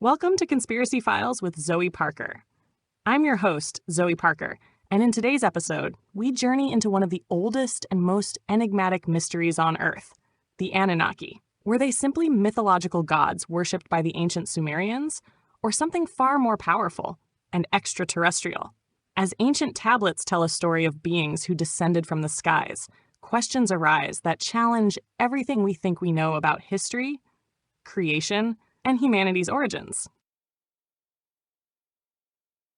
Welcome to Conspiracy Files with Zoe Parker. I'm your host, Zoe Parker, and in today's episode, we journey into one of the oldest and most enigmatic mysteries on Earth, the Anunnaki. Were they simply mythological gods worshipped by the ancient Sumerians, or something far more powerful and extraterrestrial? As ancient tablets tell a story of beings who descended from the skies, questions arise that challenge everything we think we know about history, creation, and humanity's origins.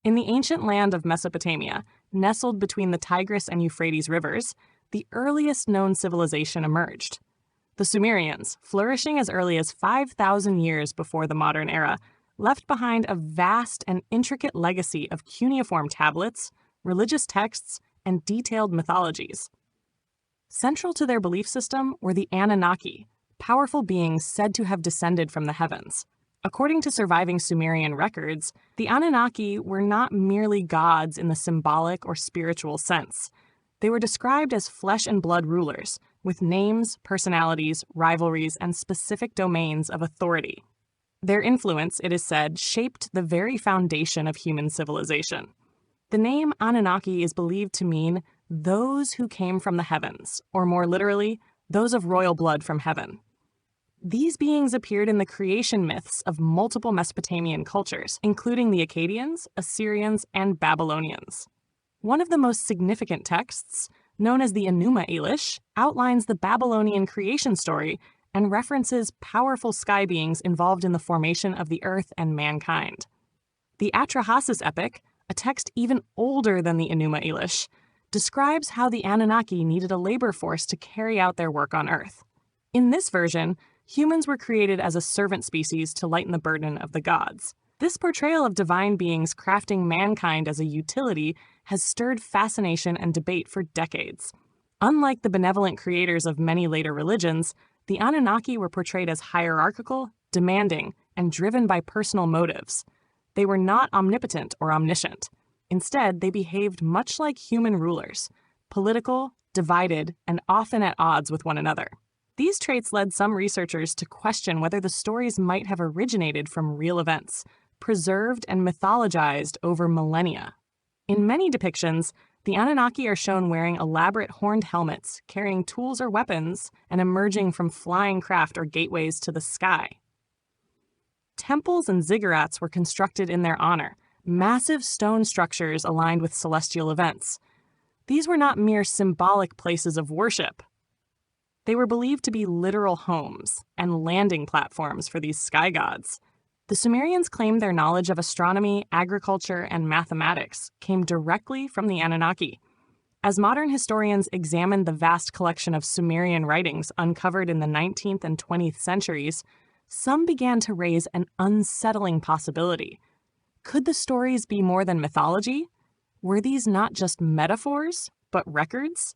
In the ancient land of Mesopotamia, nestled between the Tigris and Euphrates rivers, the earliest known civilization emerged. The Sumerians, flourishing as early as 5,000 years before the modern era, left behind a vast and intricate legacy of cuneiform tablets, religious texts, and detailed mythologies. Central to their belief system were the Anunnaki, powerful beings said to have descended from the heavens. According to surviving Sumerian records, the Anunnaki were not merely gods in the symbolic or spiritual sense. They were described as flesh and blood rulers, with names, personalities, rivalries, and specific domains of authority. Their influence, it is said, shaped the very foundation of human civilization. The name Anunnaki is believed to mean those who came from the heavens, or more literally, those of royal blood from heaven. These beings appeared in the creation myths of multiple Mesopotamian cultures, including the Akkadians, Assyrians, and Babylonians. One of the most significant texts, known as the Enuma Elish, outlines the Babylonian creation story and references powerful sky beings involved in the formation of the earth and mankind. The Atrahasis epic, a text even older than the Enuma Elish, describes how the Anunnaki needed a labor force to carry out their work on Earth. In this version, humans were created as a servant species to lighten the burden of the gods. This portrayal of divine beings crafting mankind as a utility has stirred fascination and debate for decades. Unlike the benevolent creators of many later religions, the Anunnaki were portrayed as hierarchical, demanding, and driven by personal motives. They were not omnipotent or omniscient. Instead, they behaved much like human rulers, political, divided, and often at odds with one another. These traits led some researchers to question whether the stories might have originated from real events, preserved and mythologized over millennia. In many depictions, the Anunnaki are shown wearing elaborate horned helmets, carrying tools or weapons, and emerging from flying craft or gateways to the sky. Temples and ziggurats were constructed in their honor, massive stone structures aligned with celestial events. These were not mere symbolic places of worship. They were believed to be literal homes and landing platforms for these sky gods. The Sumerians claimed their knowledge of astronomy, agriculture, and mathematics came directly from the Anunnaki. As modern historians examined the vast collection of Sumerian writings uncovered in the 19th and 20th centuries, some began to raise an unsettling possibility. Could the stories be more than mythology? Were these not just metaphors, but records?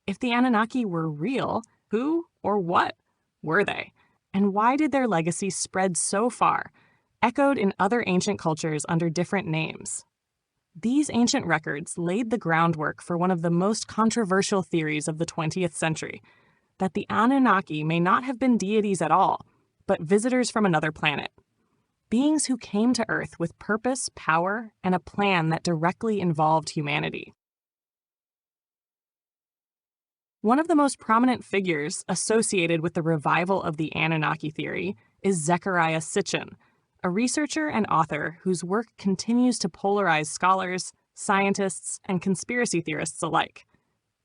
If the Anunnaki were real, who or what were they? And why did their legacy spread so far, echoed in other ancient cultures under different names? These ancient records laid the groundwork for one of the most controversial theories of the 20th century, that the Anunnaki may not have been deities at all, but visitors from another planet. Beings who came to Earth with purpose, power, and a plan that directly involved humanity. One of the most prominent figures associated with the revival of the Anunnaki theory is Zecharia Sitchin, a researcher and author whose work continues to polarize scholars, scientists, and conspiracy theorists alike.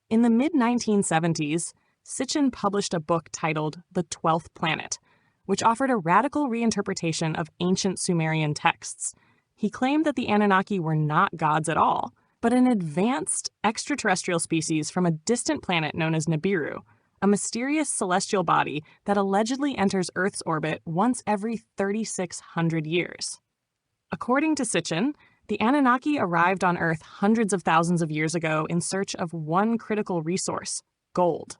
In the mid-1970s, Sitchin published a book titled The 12th Planet, which offered a radical reinterpretation of ancient Sumerian texts. He claimed that the Anunnaki were not gods at all, but an advanced extraterrestrial species from a distant planet known as Nibiru, a mysterious celestial body that allegedly enters Earth's orbit once every 3,600 years. According to Sitchin, the Anunnaki arrived on Earth hundreds of thousands of years ago in search of one critical resource, gold.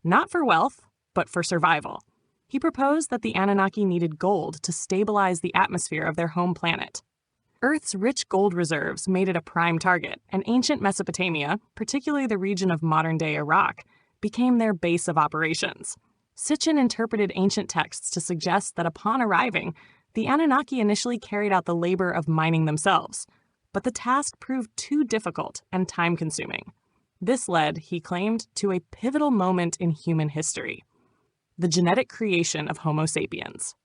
Not for wealth, but for survival. He proposed that the Anunnaki needed gold to stabilize the atmosphere of their home planet. Earth's rich gold reserves made it a prime target, and ancient Mesopotamia, particularly the region of modern-day Iraq, became their base of operations. Sitchin interpreted ancient texts to suggest that upon arriving, The Anunnaki initially carried out the labor of mining themselves, but the task proved too difficult and time-consuming. This led, he claimed, to a pivotal moment in human history: the genetic creation of Homo sapiens.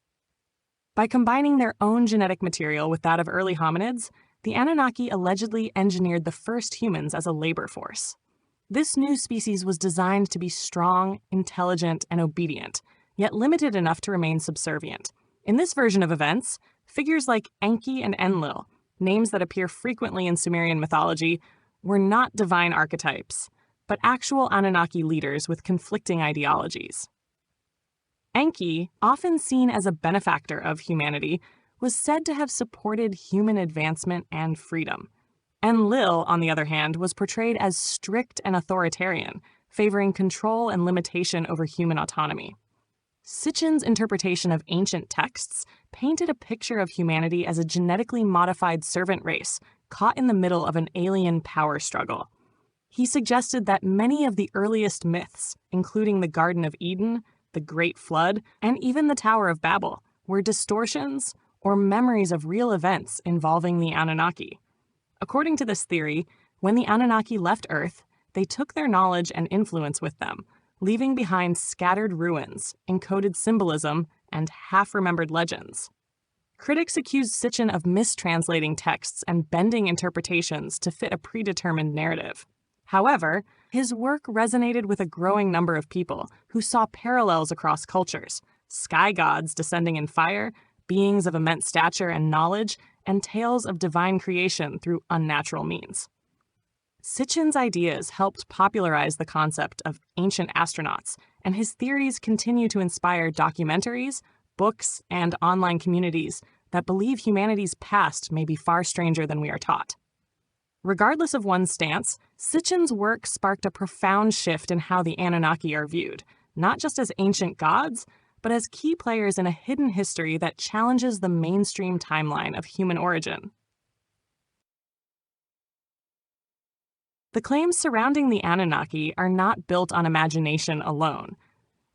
By combining their own genetic material with that of early hominids, the Anunnaki allegedly engineered the first humans as a labor force. This new species was designed to be strong, intelligent, and obedient, yet limited enough to remain subservient. In this version of events, figures like Enki and Enlil, names that appear frequently in Sumerian mythology, were not divine archetypes, but actual Anunnaki leaders with conflicting ideologies. Enki, often seen as a benefactor of humanity, was said to have supported human advancement and freedom. Enlil, on the other hand, was portrayed as strict and authoritarian, favoring control and limitation over human autonomy. Sitchin's interpretation of ancient texts painted a picture of humanity as a genetically modified servant race caught in the middle of an alien power struggle. He suggested that many of the earliest myths, including the Garden of Eden, the Great Flood, and even the Tower of Babel, were distortions or memories of real events involving the Anunnaki. According to this theory, when the Anunnaki left Earth, they took their knowledge and influence with them, leaving behind scattered ruins, encoded symbolism, and half-remembered legends. Critics accused Sitchin of mistranslating texts and bending interpretations to fit a predetermined narrative. However, his work resonated with a growing number of people who saw parallels across cultures: sky gods descending in fire, beings of immense stature and knowledge, and tales of divine creation through unnatural means. Sitchin's ideas helped popularize the concept of ancient astronauts, and his theories continue to inspire documentaries, books, and online communities that believe humanity's past may be far stranger than we are taught. Regardless of one's stance, Sitchin's work sparked a profound shift in how the Anunnaki are viewed, not just as ancient gods, but as key players in a hidden history that challenges the mainstream timeline of human origin. The claims surrounding the Anunnaki are not built on imagination alone.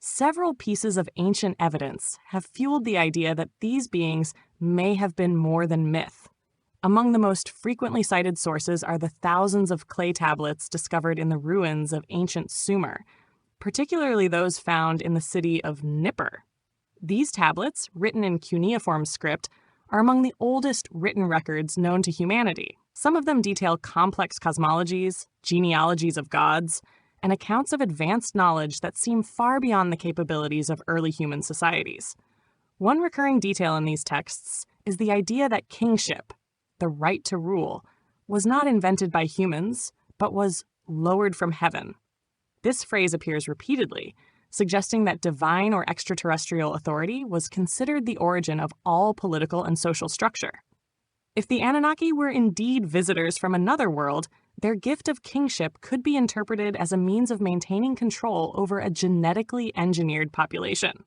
Several pieces of ancient evidence have fueled the idea that these beings may have been more than myth. Among the most frequently cited sources are the thousands of clay tablets discovered in the ruins of ancient Sumer, particularly those found in the city of Nippur. These tablets, written in cuneiform script, are among the oldest written records known to humanity. Some of them detail complex cosmologies, genealogies of gods, and accounts of advanced knowledge that seem far beyond the capabilities of early human societies. One recurring detail in these texts is the idea that kingship, the right to rule, was not invented by humans, but was lowered from heaven. This phrase appears repeatedly, suggesting that divine or extraterrestrial authority was considered the origin of all political and social structure. If the Anunnaki were indeed visitors from another world, their gift of kingship could be interpreted as a means of maintaining control over a genetically engineered population.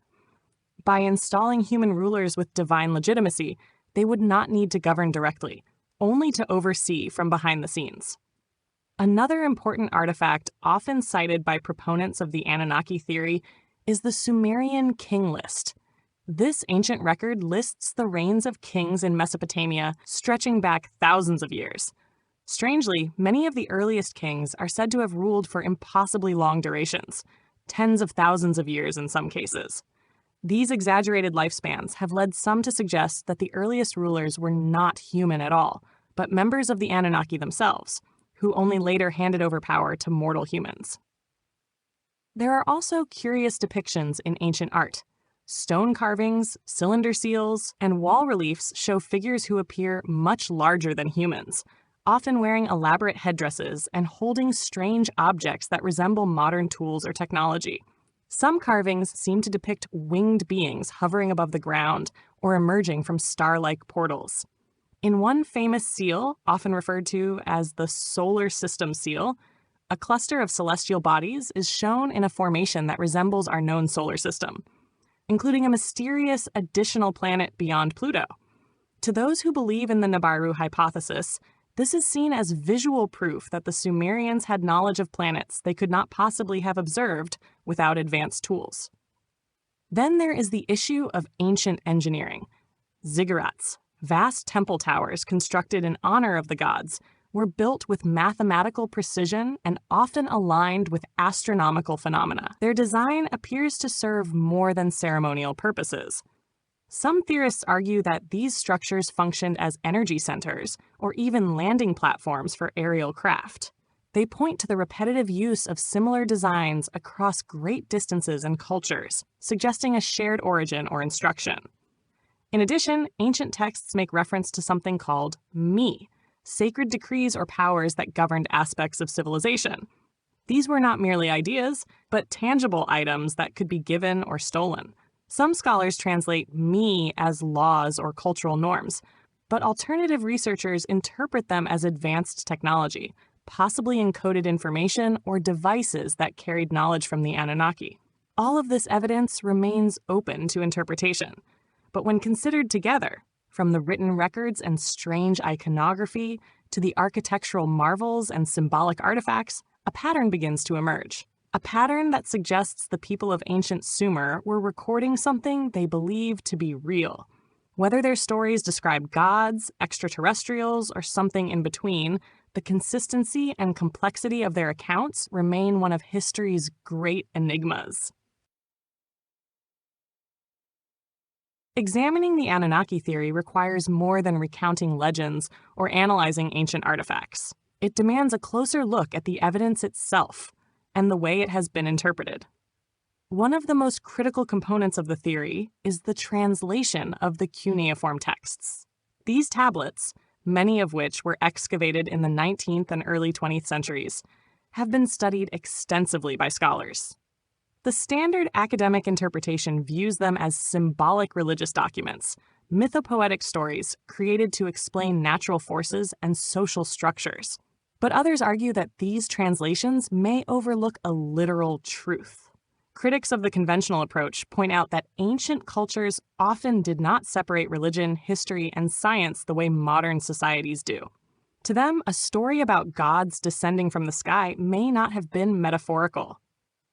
By installing human rulers with divine legitimacy, they would not need to govern directly, only to oversee from behind the scenes. Another important artifact often cited by proponents of the Anunnaki theory is the Sumerian king list. This ancient record lists the reigns of kings in Mesopotamia stretching back thousands of years. Strangely, many of the earliest kings are said to have ruled for impossibly long durations, tens of thousands of years in some cases. These exaggerated lifespans have led some to suggest that the earliest rulers were not human at all, but members of the Anunnaki themselves, who only later handed over power to mortal humans. There are also curious depictions in ancient art. Stone carvings, cylinder seals, and wall reliefs show figures who appear much larger than humans, often wearing elaborate headdresses and holding strange objects that resemble modern tools or technology. Some carvings seem to depict winged beings hovering above the ground or emerging from star-like portals. In one famous seal, often referred to as the solar system seal, a cluster of celestial bodies is shown in a formation that resembles our known solar system, including a mysterious additional planet beyond Pluto. To those who believe in the Nibiru hypothesis, this is seen as visual proof that the Sumerians had knowledge of planets they could not possibly have observed without advanced tools. Then there is the issue of ancient engineering. Ziggurats, vast temple towers constructed in honor of the gods, were built with mathematical precision and often aligned with astronomical phenomena. Their design appears to serve more than ceremonial purposes. Some theorists argue that these structures functioned as energy centers or even landing platforms for aerial craft. They point to the repetitive use of similar designs across great distances and cultures, suggesting a shared origin or instruction. In addition, ancient texts make reference to something called me, sacred decrees or powers that governed aspects of civilization. These were not merely ideas, but tangible items that could be given or stolen. Some scholars translate me as laws or cultural norms, but alternative researchers interpret them as advanced technology, possibly encoded information or devices that carried knowledge from the Anunnaki. All of this evidence remains open to interpretation, but when considered together, from the written records and strange iconography to the architectural marvels and symbolic artifacts, a pattern begins to emerge. A pattern that suggests the people of ancient Sumer were recording something they believed to be real. Whether their stories describe gods, extraterrestrials, or something in between, the consistency and complexity of their accounts remain one of history's great enigmas. Examining the Anunnaki theory requires more than recounting legends or analyzing ancient artifacts. It demands a closer look at the evidence itself and the way it has been interpreted. One of the most critical components of the theory is the translation of the cuneiform texts. These tablets, many of which were excavated in the 19th and early 20th centuries, have been studied extensively by scholars. The standard academic interpretation views them as symbolic religious documents, mythopoetic stories created to explain natural forces and social structures. But others argue that these translations may overlook a literal truth. Critics of the conventional approach point out that ancient cultures often did not separate religion, history, and science the way modern societies do. To them, a story about gods descending from the sky may not have been metaphorical,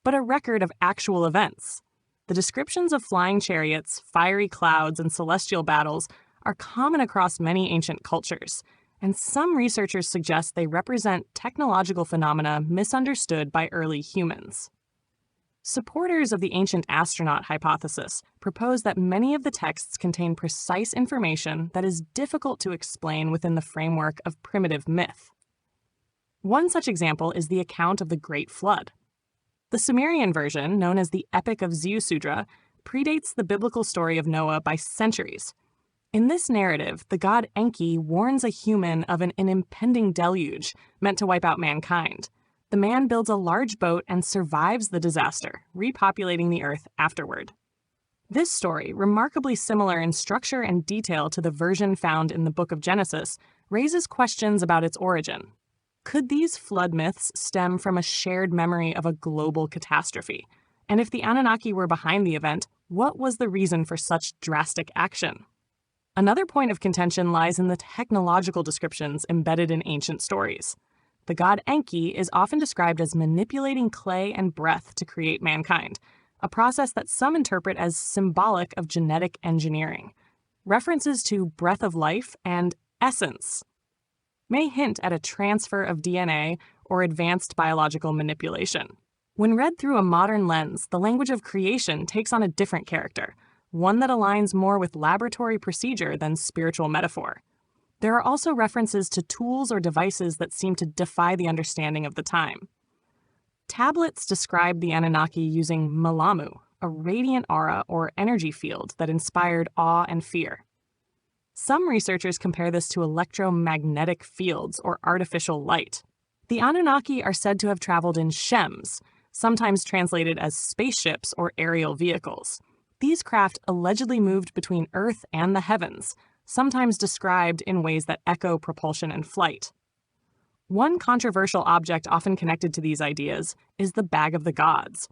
but a record of actual events. The descriptions of flying chariots, fiery clouds, and celestial battles are common across many ancient cultures, and some researchers suggest they represent technological phenomena misunderstood by early humans. Supporters of the ancient astronaut hypothesis propose that many of the texts contain precise information that is difficult to explain within the framework of primitive myth. One such example is the account of the Great Flood. The Sumerian version, known as the Epic of Ziusudra, predates the biblical story of Noah by centuries. In this narrative, the god Enki warns a human of an impending deluge meant to wipe out mankind. The man builds a large boat and survives the disaster, repopulating the earth afterward. This story, remarkably similar in structure and detail to the version found in the Book of Genesis, raises questions about its origin. Could these flood myths stem from a shared memory of a global catastrophe? And if the Anunnaki were behind the event, what was the reason for such drastic action? Another point of contention lies in the technological descriptions embedded in ancient stories. The god Enki is often described as manipulating clay and breath to create mankind, a process that some interpret as symbolic of genetic engineering. References to breath of life and essence may hint at a transfer of DNA or advanced biological manipulation. When read through a modern lens, the language of creation takes on a different character, one that aligns more with laboratory procedure than spiritual metaphor. There are also references to tools or devices that seem to defy the understanding of the time. Tablets describe the Anunnaki using malamu, a radiant aura or energy field that inspired awe and fear. Some researchers compare this to electromagnetic fields or artificial light. The Anunnaki are said to have traveled in shems, sometimes translated as spaceships or aerial vehicles. These craft allegedly moved between Earth and the heavens, sometimes described in ways that echo propulsion and flight. One controversial object often connected to these ideas is the Bag of the Gods,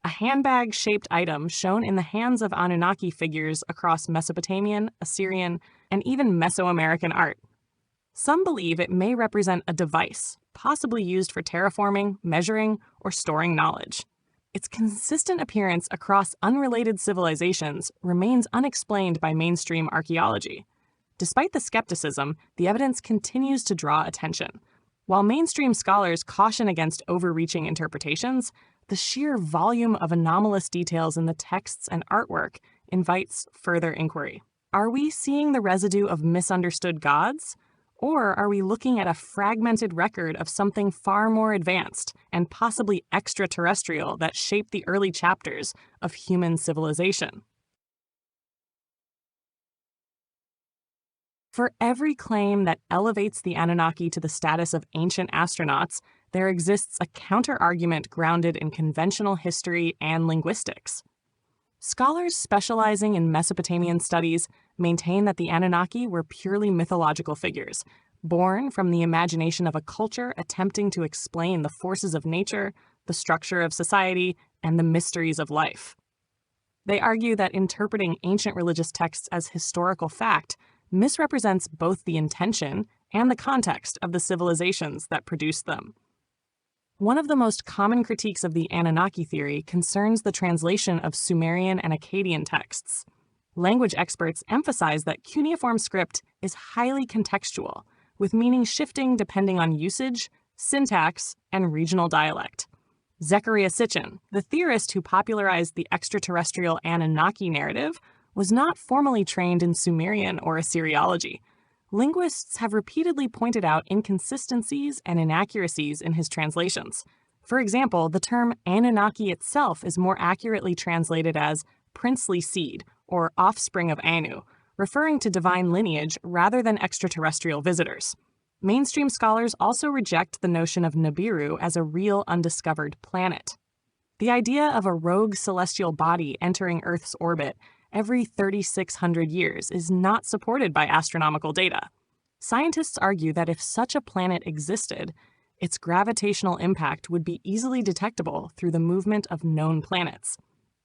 a handbag-shaped item shown in the hands of Anunnaki figures across Mesopotamian, Assyrian, and even Mesoamerican art. Some believe it may represent a device, possibly used for terraforming, measuring, or storing knowledge. its consistent appearance across unrelated civilizations remains unexplained by mainstream archaeology. Despite the skepticism, the evidence continues to draw attention. While mainstream scholars caution against overreaching interpretations, the sheer volume of anomalous details in the texts and artwork invites further inquiry. Are we seeing the residue of misunderstood gods? Or are we looking at a fragmented record of something far more advanced and possibly extraterrestrial that shaped the early chapters of human civilization? For every claim that elevates the Anunnaki to the status of ancient astronauts, there exists a counter-argument grounded in conventional history and linguistics. Scholars specializing in Mesopotamian studies maintain that the Anunnaki were purely mythological figures, born from the imagination of a culture attempting to explain the forces of nature, the structure of society, and the mysteries of life. They argue that interpreting ancient religious texts as historical fact misrepresents both the intention and the context of the civilizations that produced them. One of the most common critiques of the Anunnaki theory concerns the translation of Sumerian and Akkadian texts. Language experts emphasize that cuneiform script is highly contextual, with meaning shifting depending on usage, syntax, and regional dialect. Zecharia Sitchin, the theorist who popularized the extraterrestrial Anunnaki narrative, was not formally trained in Sumerian or Assyriology. Linguists have repeatedly pointed out inconsistencies and inaccuracies in his translations. For example, the term Anunnaki itself is more accurately translated as princely seed or offspring of Anu, referring to divine lineage rather than extraterrestrial visitors. Mainstream scholars also reject the notion of Nibiru as a real undiscovered planet. The idea of a rogue celestial body entering Earth's orbit every 3,600 years is not supported by astronomical data. Scientists argue that if such a planet existed, its gravitational impact would be easily detectable through the movement of known planets.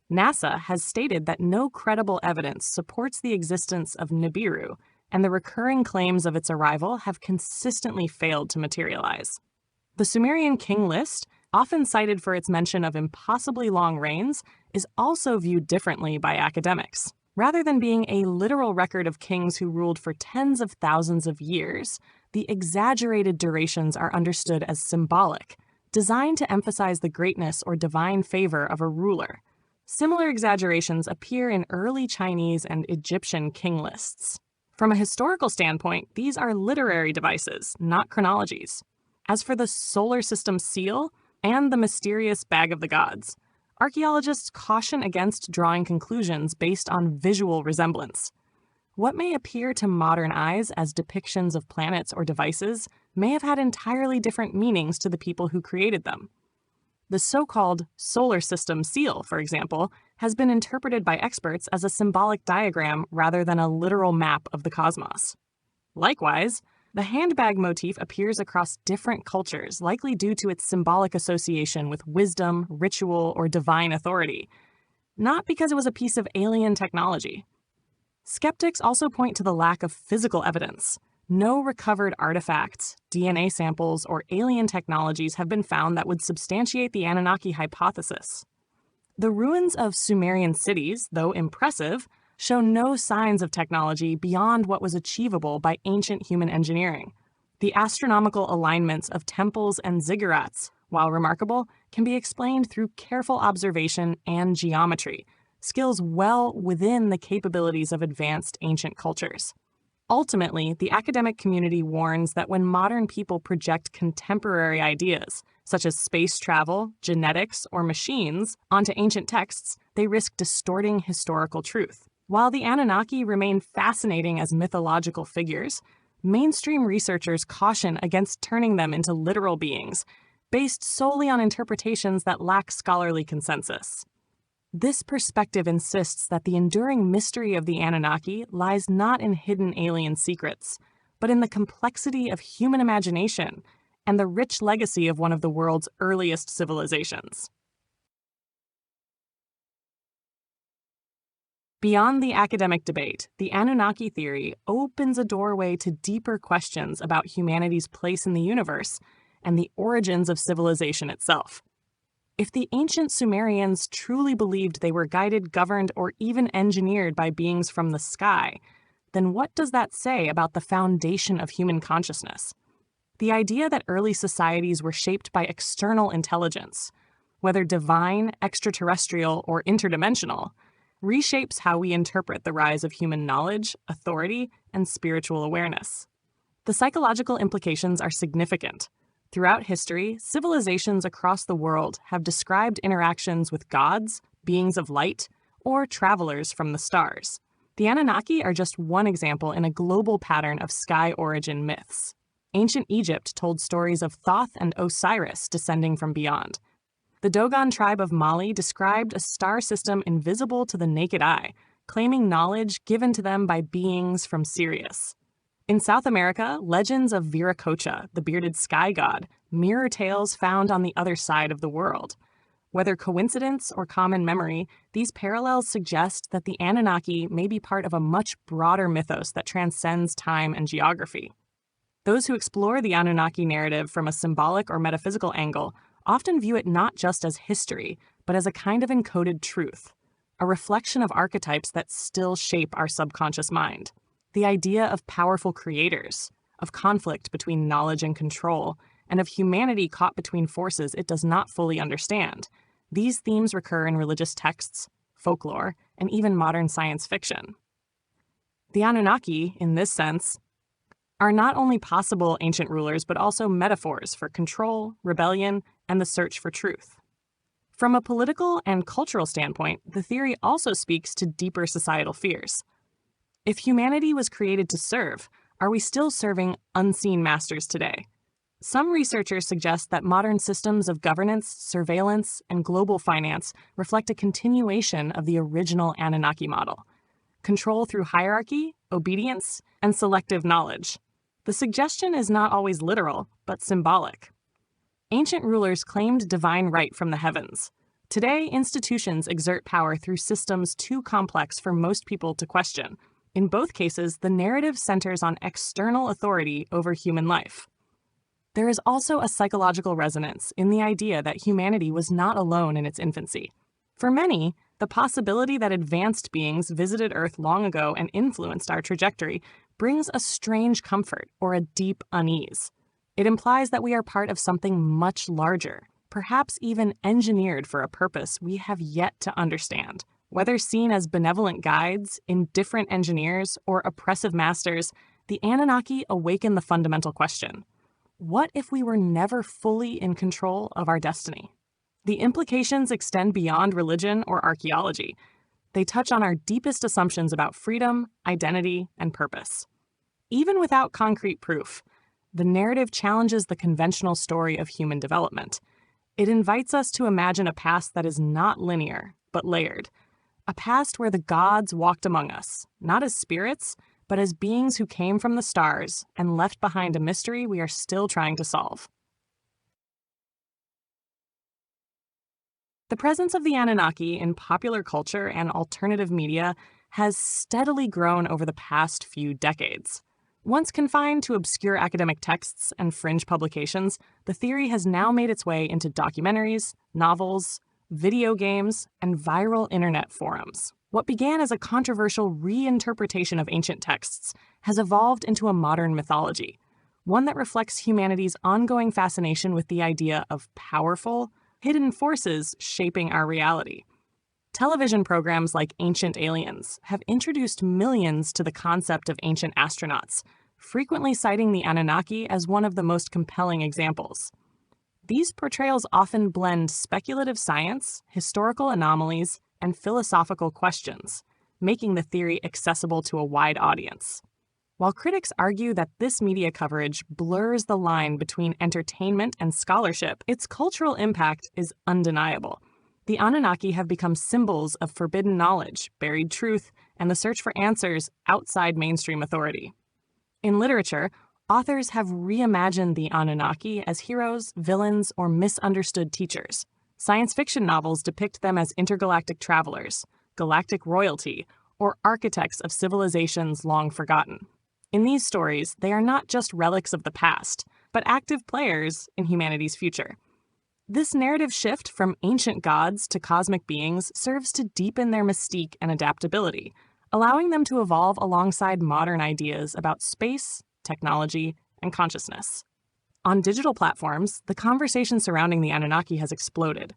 NASA has stated that no credible evidence supports the existence of Nibiru, and the recurring claims of its arrival have consistently failed to materialize. The Sumerian king list, often cited for its mention of impossibly long reigns, is also viewed differently by academics. Rather than being a literal record of kings who ruled for tens of thousands of years, the exaggerated durations are understood as symbolic, designed to emphasize the greatness or divine favor of a ruler. Similar exaggerations appear in early Chinese and Egyptian king lists. From a historical standpoint, these are literary devices, not chronologies. As for the solar system seal and the mysterious bag of the gods, archaeologists caution against drawing conclusions based on visual resemblance. What may appear to modern eyes as depictions of planets or devices may have had entirely different meanings to the people who created them. The so-called solar system seal, for example, has been interpreted by experts as a symbolic diagram rather than a literal map of the cosmos. Likewise, the handbag motif appears across different cultures, likely due to its symbolic association with wisdom, ritual, or divine authority, not because it was a piece of alien technology. Skeptics also point to the lack of physical evidence. No recovered artifacts, DNA samples, or alien technologies have been found that would substantiate the Anunnaki hypothesis. The ruins of Sumerian cities, though impressive, show no signs of technology beyond what was achievable by ancient human engineering. The astronomical alignments of temples and ziggurats, while remarkable, can be explained through careful observation and geometry, skills well within the capabilities of advanced ancient cultures. Ultimately, the academic community warns that when modern people project contemporary ideas, such as space travel, genetics, or machines, onto ancient texts, they risk distorting historical truth. While the Anunnaki remain fascinating as mythological figures, mainstream researchers caution against turning them into literal beings, based solely on interpretations that lack scholarly consensus. This perspective insists that the enduring mystery of the Anunnaki lies not in hidden alien secrets, but in the complexity of human imagination and the rich legacy of one of the world's earliest civilizations. Beyond the academic debate, the Anunnaki theory opens a doorway to deeper questions about humanity's place in the universe and the origins of civilization itself. If the ancient Sumerians truly believed they were guided, governed, or even engineered by beings from the sky, then what does that say about the foundation of human consciousness? The idea that early societies were shaped by external intelligence, whether divine, extraterrestrial, or interdimensional, reshapes how we interpret the rise of human knowledge, authority, and spiritual awareness. The psychological implications are significant. Throughout history, civilizations across the world have described interactions with gods, beings of light, or travelers from the stars. The Anunnaki are just one example in a global pattern of sky origin myths. Ancient Egypt told stories of Thoth and Osiris descending from beyond. The Dogon tribe of Mali described a star system invisible to the naked eye, claiming knowledge given to them by beings from Sirius. In South America, legends of Viracocha, the bearded sky god, mirror tales found on the other side of the world. Whether coincidence or common memory, these parallels suggest that the Anunnaki may be part of a much broader mythos that transcends time and geography. Those who explore the Anunnaki narrative from a symbolic or metaphysical angle often view it not just as history, but as a kind of encoded truth, a reflection of archetypes that still shape our subconscious mind. The idea of powerful creators, of conflict between knowledge and control, and of humanity caught between forces it does not fully understand. These themes recur in religious texts, folklore, and even modern science fiction. The Anunnaki, in this sense, are not only possible ancient rulers, but also metaphors for control, rebellion, and the search for truth. From a political and cultural standpoint, the theory also speaks to deeper societal fears. If humanity was created to serve, are we still serving unseen masters today? Some researchers suggest that modern systems of governance, surveillance, and global finance reflect a continuation of the original Anunnaki model: control through hierarchy, obedience, and selective knowledge. The suggestion is not always literal, but symbolic. Ancient rulers claimed divine right from the heavens. Today, institutions exert power through systems too complex for most people to question. In both cases, the narrative centers on external authority over human life. There is also a psychological resonance in the idea that humanity was not alone in its infancy. For many, the possibility that advanced beings visited Earth long ago and influenced our trajectory brings a strange comfort or a deep unease. It implies that we are part of something much larger, perhaps even engineered for a purpose we have yet to understand. Whether seen as benevolent guides, indifferent engineers, or oppressive masters, the Anunnaki awaken the fundamental question: what if we were never fully in control of our destiny? The implications extend beyond religion or archaeology. They touch on our deepest assumptions about freedom, identity, and purpose. Even without concrete proof, the narrative challenges the conventional story of human development. It invites us to imagine a past that is not linear, but layered. A past where the gods walked among us, not as spirits, but as beings who came from the stars and left behind a mystery we are still trying to solve. The presence of the Anunnaki in popular culture and alternative media has steadily grown over the past few decades. Once confined to obscure academic texts and fringe publications, the theory has now made its way into documentaries, novels, video games, and viral internet forums. What began as a controversial reinterpretation of ancient texts has evolved into a modern mythology, one that reflects humanity's ongoing fascination with the idea of powerful, hidden forces shaping our reality. Television programs like Ancient Aliens have introduced millions to the concept of ancient astronauts, frequently citing the Anunnaki as one of the most compelling examples. These portrayals often blend speculative science, historical anomalies, and philosophical questions, making the theory accessible to a wide audience. While critics argue that this media coverage blurs the line between entertainment and scholarship, its cultural impact is undeniable. The Anunnaki have become symbols of forbidden knowledge, buried truth, and the search for answers outside mainstream authority. In literature, authors have reimagined the Anunnaki as heroes, villains, or misunderstood teachers. Science fiction novels depict them as intergalactic travelers, galactic royalty, or architects of civilizations long forgotten. In these stories, they are not just relics of the past, but active players in humanity's future. This narrative shift from ancient gods to cosmic beings serves to deepen their mystique and adaptability, allowing them to evolve alongside modern ideas about space, technology, and consciousness. On digital platforms, the conversation surrounding the Anunnaki has exploded.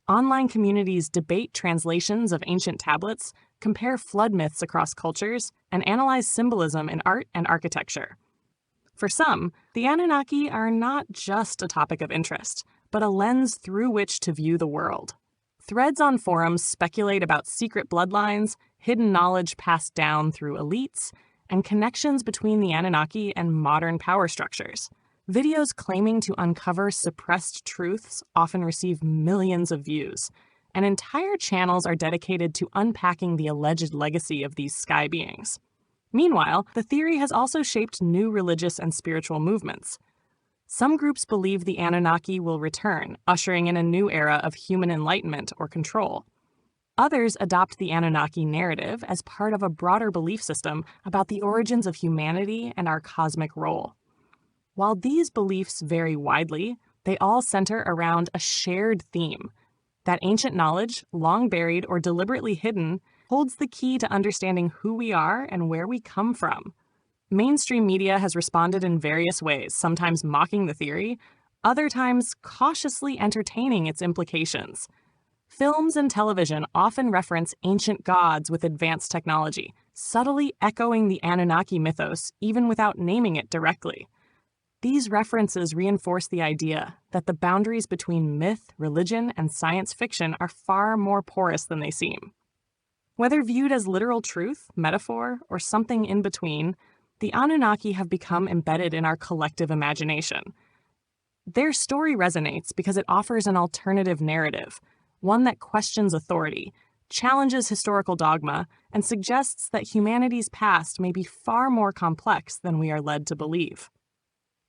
Online communities debate translations of ancient tablets, compare flood myths across cultures, and analyze symbolism in art and architecture. For some, the Anunnaki are not just a topic of interest, but a lens through which to view the world. Threads on forums speculate about secret bloodlines, hidden knowledge passed down through elites, and connections between the Anunnaki and modern power structures. Videos claiming to uncover suppressed truths often receive millions of views, and entire channels are dedicated to unpacking the alleged legacy of these sky beings. Meanwhile, the theory has also shaped new religious and spiritual movements. Some groups believe the Anunnaki will return, ushering in a new era of human enlightenment or control. Others adopt the Anunnaki narrative as part of a broader belief system about the origins of humanity and our cosmic role. While these beliefs vary widely, they all center around a shared theme: that ancient knowledge, long buried or deliberately hidden, holds the key to understanding who we are and where we come from. Mainstream media has responded in various ways, sometimes mocking the theory, other times cautiously entertaining its implications. Films and television often reference ancient gods with advanced technology, subtly echoing the Anunnaki mythos even without naming it directly. These references reinforce the idea that the boundaries between myth, religion, and science fiction are far more porous than they seem. Whether viewed as literal truth, metaphor, or something in between, the Anunnaki have become embedded in our collective imagination. Their story resonates because it offers an alternative narrative, one that questions authority, challenges historical dogma, and suggests that humanity's past may be far more complex than we are led to believe.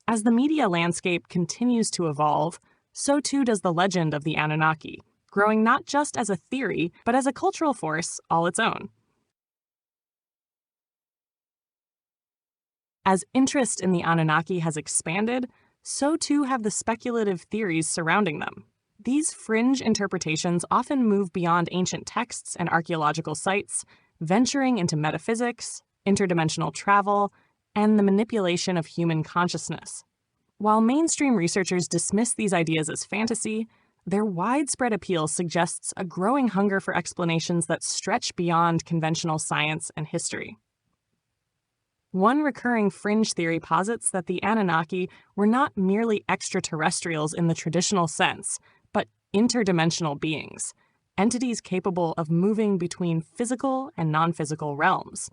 As the media landscape continues to evolve, so too does the legend of the Anunnaki, growing not just as a theory, but as a cultural force all its own. As interest in the Anunnaki has expanded, so too have the speculative theories surrounding them. These fringe interpretations often move beyond ancient texts and archaeological sites, venturing into metaphysics, interdimensional travel, and the manipulation of human consciousness. While mainstream researchers dismiss these ideas as fantasy, their widespread appeal suggests a growing hunger for explanations that stretch beyond conventional science and history. One recurring fringe theory posits that the Anunnaki were not merely extraterrestrials in the traditional sense, but interdimensional beings, entities capable of moving between physical and non-physical realms.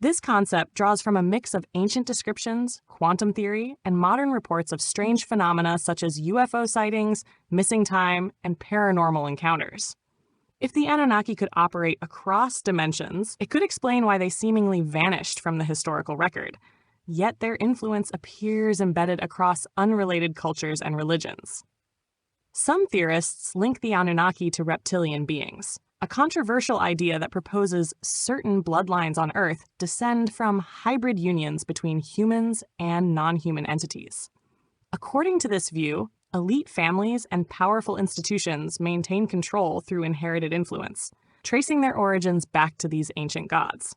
This concept draws from a mix of ancient descriptions, quantum theory, and modern reports of strange phenomena such as UFO sightings, missing time, and paranormal encounters. If the Anunnaki could operate across dimensions, it could explain why they seemingly vanished from the historical record. Yet their influence appears embedded across unrelated cultures and religions. Some theorists link the Anunnaki to reptilian beings, a controversial idea that proposes certain bloodlines on Earth descend from hybrid unions between humans and non-human entities. According to this view, elite families and powerful institutions maintain control through inherited influence, tracing their origins back to these ancient gods.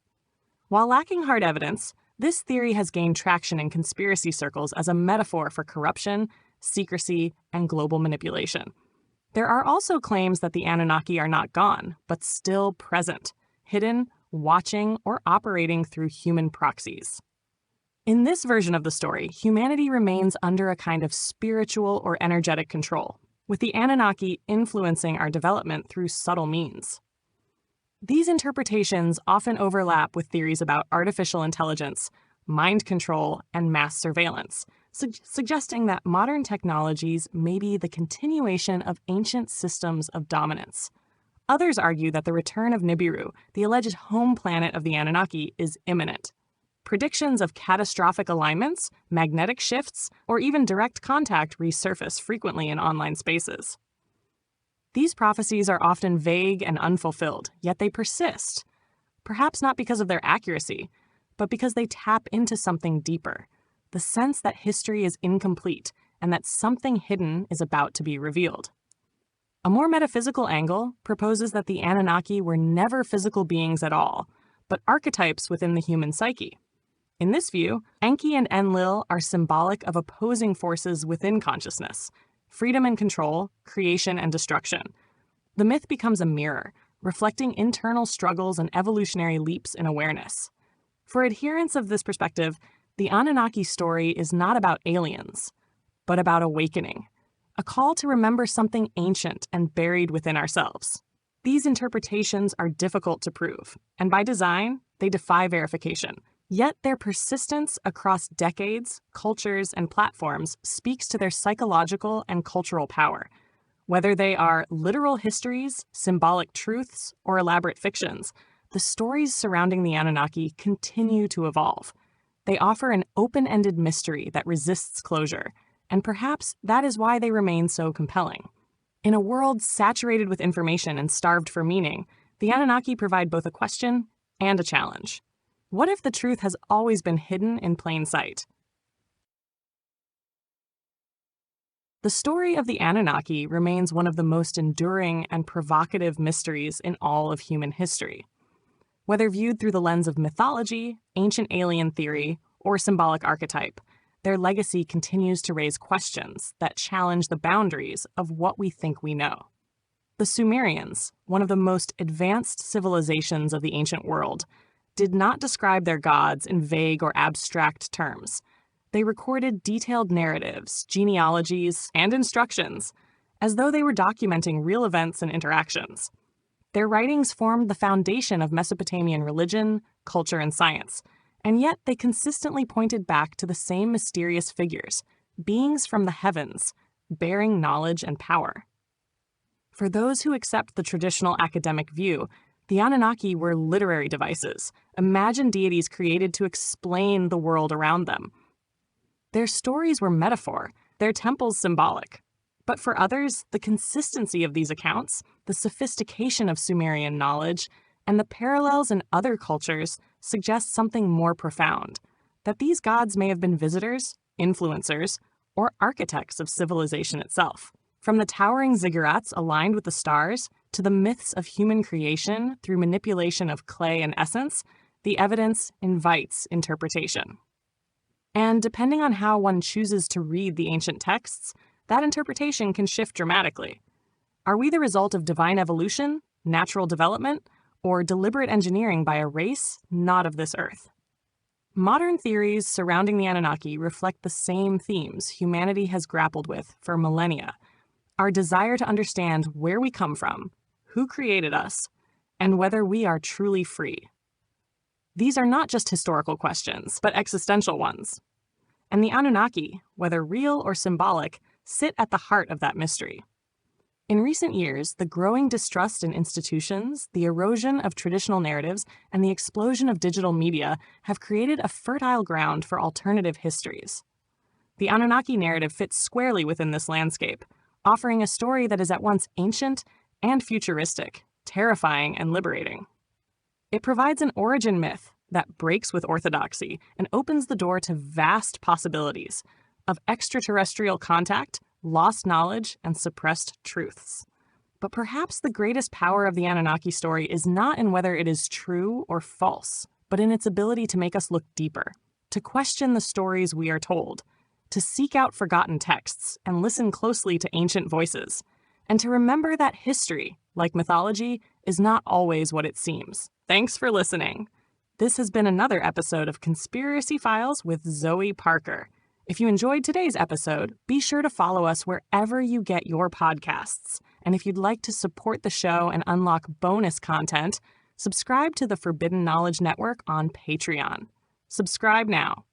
While lacking hard evidence, this theory has gained traction in conspiracy circles as a metaphor for corruption, secrecy, and global manipulation. There are also claims that the Anunnaki are not gone, but still present, hidden, watching, or operating through human proxies. In this version of the story, humanity remains under a kind of spiritual or energetic control, with the Anunnaki influencing our development through subtle means. These interpretations often overlap with theories about artificial intelligence, mind control, and mass surveillance, suggesting that modern technologies may be the continuation of ancient systems of dominance. Others argue that the return of Nibiru, the alleged home planet of the Anunnaki, is imminent. Predictions of catastrophic alignments, magnetic shifts, or even direct contact resurface frequently in online spaces. These prophecies are often vague and unfulfilled, yet they persist, perhaps not because of their accuracy, but because they tap into something deeper, the sense that history is incomplete and that something hidden is about to be revealed. A more metaphysical angle proposes that the Anunnaki were never physical beings at all, but archetypes within the human psyche. In this view, Enki and Enlil are symbolic of opposing forces within consciousness: freedom and control, creation and destruction. The myth becomes a mirror, reflecting internal struggles and evolutionary leaps in awareness. For adherents of this perspective, the Anunnaki story is not about aliens, but about awakening, a call to remember something ancient and buried within ourselves. These interpretations are difficult to prove, and by design, they defy verification. Yet their persistence across decades, cultures, and platforms speaks to their psychological and cultural power. Whether they are literal histories, symbolic truths, or elaborate fictions, the stories surrounding the Anunnaki continue to evolve. They offer an open-ended mystery that resists closure, and perhaps that is why they remain so compelling. In a world saturated with information and starved for meaning, the Anunnaki provide both a question and a challenge. What if the truth has always been hidden in plain sight? The story of the Anunnaki remains one of the most enduring and provocative mysteries in all of human history. Whether viewed through the lens of mythology, ancient alien theory, or symbolic archetype, their legacy continues to raise questions that challenge the boundaries of what we think we know. The Sumerians, one of the most advanced civilizations of the ancient world, did not describe their gods in vague or abstract terms. They recorded detailed narratives, genealogies, and instructions, as though they were documenting real events and interactions. Their writings formed the foundation of Mesopotamian religion, culture, and science, and yet they consistently pointed back to the same mysterious figures, beings from the heavens, bearing knowledge and power. For those who accept the traditional academic view, the Anunnaki were literary devices, imagined deities created to explain the world around them. Their stories were metaphor, their temples symbolic. But for others, the consistency of these accounts, the sophistication of Sumerian knowledge, and the parallels in other cultures suggest something more profound: that these gods may have been visitors, influencers, or architects of civilization itself. From the towering ziggurats aligned with the stars to the myths of human creation through manipulation of clay and essence, the evidence invites interpretation. And depending on how one chooses to read the ancient texts, that interpretation can shift dramatically. Are we the result of divine evolution, natural development, or deliberate engineering by a race not of this earth? Modern theories surrounding the Anunnaki reflect the same themes humanity has grappled with for millennia: our desire to understand where we come from, who created us, and whether we are truly free. These are not just historical questions, but existential ones. And the Anunnaki, whether real or symbolic, sit at the heart of that mystery. In recent years, the growing distrust in institutions, the erosion of traditional narratives, and the explosion of digital media have created a fertile ground for alternative histories. The Anunnaki narrative fits squarely within this landscape, offering a story that is at once ancient and futuristic, terrifying and liberating. It provides an origin myth that breaks with orthodoxy and opens the door to vast possibilities of extraterrestrial contact, lost knowledge, and suppressed truths. But perhaps the greatest power of the Anunnaki story is not in whether it is true or false, but in its ability to make us look deeper, to question the stories we are told, to seek out forgotten texts and listen closely to ancient voices, and to remember that history, like mythology, is not always what it seems. Thanks for listening. This has been another episode of Conspiracy Files with Zoe Parker. If you enjoyed today's episode, be sure to follow us wherever you get your podcasts. And if you'd like to support the show and unlock bonus content, subscribe to the Forbidden Knowledge Network on Patreon. Subscribe now.